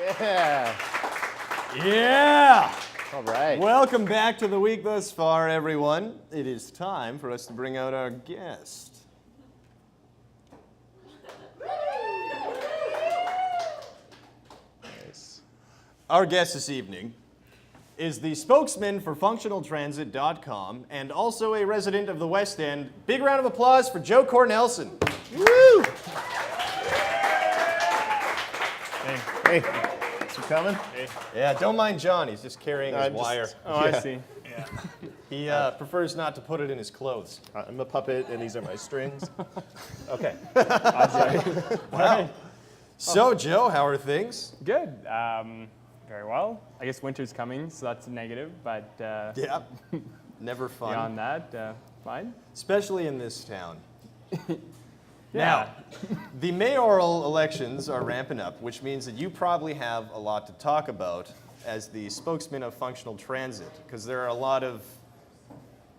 Yeah. Yeah! All right. Welcome back to the week thus far, everyone. It is time for us to bring out our guest. Nice. Our guest this evening is the spokesman for functionaltransit.com and also a resident of the West End. Big round of applause for Joe Kornelsen. Woo! Hey. Thanks for coming. Hey. Yeah, don't mind John. He's just carrying his wire. Oh, Yeah. I see. Yeah. He prefers not to put it in his clothes. I'm a puppet, and these are my strings. Okay. Wow. So, Joe, how are things? Good. Very well. I guess winter's coming, so that's a negative, but Yeah. Never fun. beyond that, fine. Especially in this town. Yeah. Now, the mayoral elections are ramping up, which means that you probably have a lot to talk about as the spokesman of functional transit, because there are a lot of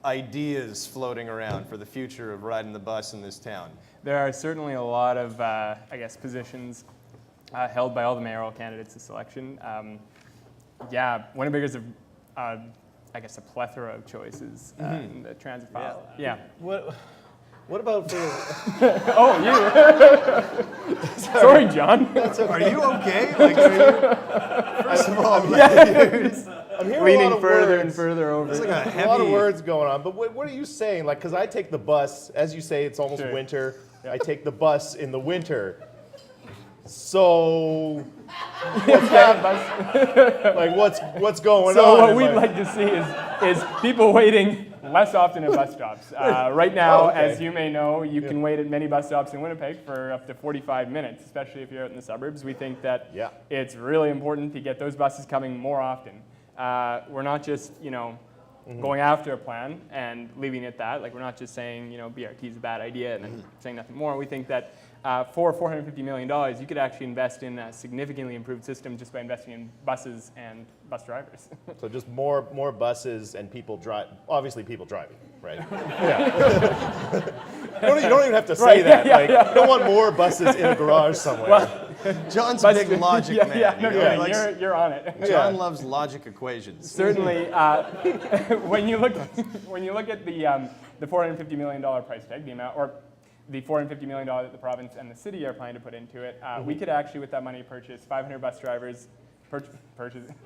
ideas floating around for the future of riding the bus in this town. There are certainly a lot of, I guess, positions held by all the mayoral candidates this election. Yeah, Winnipeggers have, I guess, a plethora of choices in the transit file. Yeah. What about for... Oh, you. Sorry, John. Are you okay? Like, first of all, I'm hearing a Leaning lot of further and words. further over. it's like a A lot of heavy... words going on, but what are you saying? Like, because I take the bus, as you say, it's almost Sure. winter. I take the bus in the winter. So, like, what's going on? So what Am we'd I- like to see is people waiting less often at bus stops. Right now, Oh, okay. as you may know, you can wait at many bus stops in Winnipeg for up to 45 minutes, especially if you're out in the suburbs. We think that Yeah. it's really important to get those buses coming more often. We're not just, going after a plan and leaving it at that. Like, we're not just saying, BRT is a bad idea and then saying nothing more. We think that for $450 million, you could actually invest in a significantly improved system just by investing in buses and bus drivers. So just more buses and people drive. Obviously, people driving, right? You don't even have to say Right, that. yeah, like, yeah. you don't want more buses in a garage somewhere. John's a big logic man. No, you know? kidding. Like, You're on it. John loves logic equations. Certainly, when you look at the $450 million price tag, the amount, or the $450 million that the province and the city are planning to put into it, we could actually, with that money, purchase 500 bus drivers.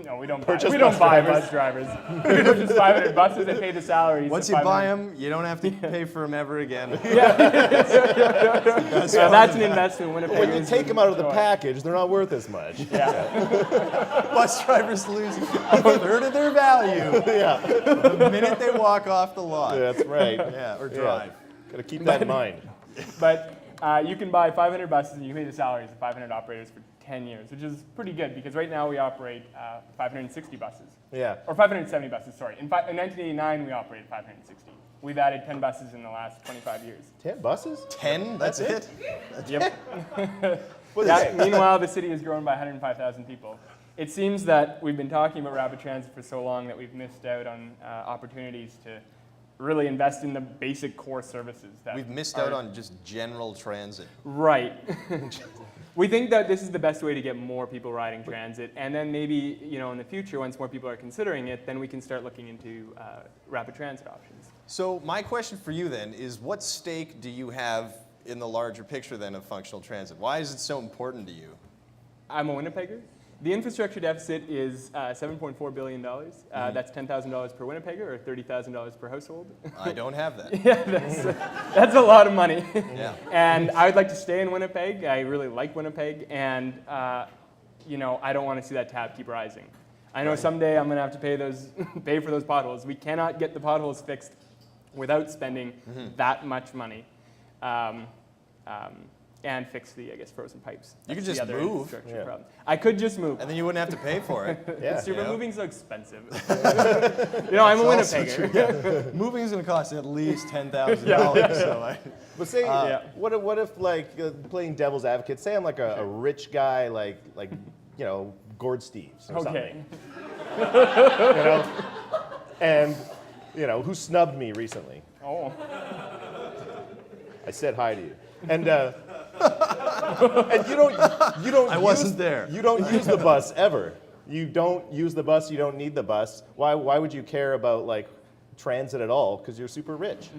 No, we don't buy bus drivers. We could purchase 500 buses and pay the salaries. Once of you buy 500 them, you don't have to pay for them ever again. So that's an investment. When you Winnipeggers take them out of the enjoy. package, they're not worth as much. Bus drivers lose a third of their value Yeah, the minute they walk off the lot. that's right. Yeah, or drive. Got to keep that in mind. But you can buy 500 buses and you can pay the salaries of 500 operators for 10 years, which is pretty good because right now we operate 560 buses. Yeah. Or 570 buses, sorry. In 1989, we operated 560. We've added 10 buses in the last 25 years. 10 buses? 10? That's it? Yep. What is That, it? meanwhile, the city has grown by 105,000 people. It seems that we've been talking about rapid transit for so long that we've missed out on opportunities to really invest in the basic core services. That We've missed are- out on just general transit. Right. We think that this is the best way to get more people riding transit, and then maybe, in the future, once more people are considering it, then we can start looking into rapid transit options. So my question for you then is, what stake do you have in the larger picture then of functional transit? Why is it so important to you? I'm a Winnipegger. The infrastructure deficit is $7.4 billion. That's $10,000 per Winnipegger or $30,000 per household. I don't have that. Yeah, that's a lot of money. Yeah. And I would like to stay in Winnipeg. I really like Winnipeg, and I don't want to see that tab keep rising. I know someday I'm going to have to pay for those potholes. We cannot get the potholes fixed without spending that much money, and fix the frozen pipes. You could That's just the other move. infrastructure Yeah. problem. I could just move. And then you wouldn't have to pay for it. Yeah. Super Yeah. moving's so expensive. I'm a That's also Winnipegger. Moving is going to cost at least $10,000. So But say, Yeah. what if like, playing devil's advocate, say I'm like a rich guy, like Gord Steves or Okay. something. And, who snubbed me recently. Oh. I said hi to you. And And you don't. I wasn't there. You don't use the bus ever. You don't use the bus. You don't need the bus. Why would you care about like transit at all? Because you're super rich.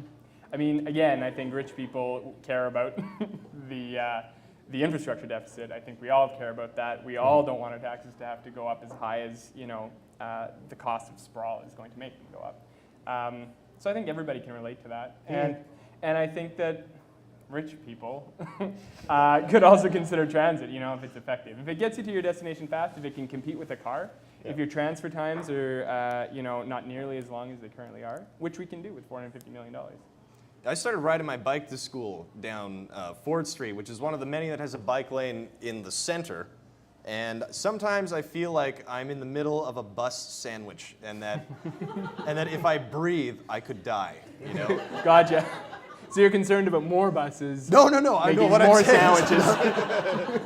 I mean, again, I think rich people care about the infrastructure deficit. I think we all care about that. We all don't want our taxes to have to go up as high as the cost of sprawl is going to make them go up. So I think everybody can relate to that, and I think that rich people could also consider transit. If it's effective, if it gets you to your destination fast, if it can compete with a car, if your transfer times are not nearly as long as they currently are, which we can do with $450 million. I started riding my bike to school down Ford Street, which is one of the many that has a bike lane in the center. And sometimes I feel like I'm in the middle of a bus sandwich, and that if I breathe, I could die. Gotcha. So you're concerned about more buses? No. I know what more I'm saying. sandwiches.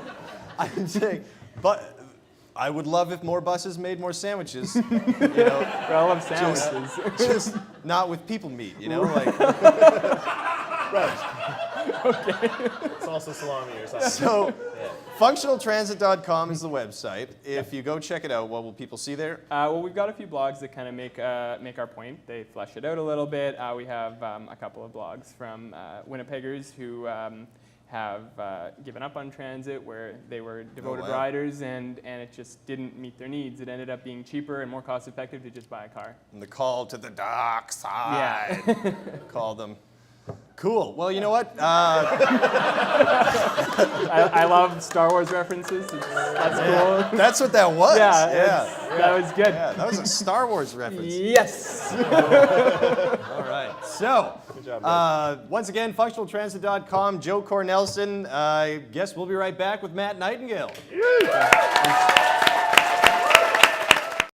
I'm saying, but I would love if more buses made more sandwiches. I love sandwiches. Just not with people meat. Right. Okay. It's also salami or something. So, functionaltransit.com is the website. If you go check it out, what will people see there? Well, we've got a few blogs that kind of make our point. They flesh it out a little bit. We have a couple of blogs from Winnipeggers who have given up on transit, where they were devoted riders, and it just didn't meet their needs. It ended up being cheaper and more cost effective to just buy a car. And the call to the dark side. Yeah. Call them. Cool. Well, you know what? I love Star Wars references. That's cool. That's what that was. That was good. Yeah, that was a Star Wars reference. Yes. All right. So, Good job, guys. once again, functionaltransit.com, Joe Kornelsen. I guess we'll be right back with Matt Nightingale. Thanks.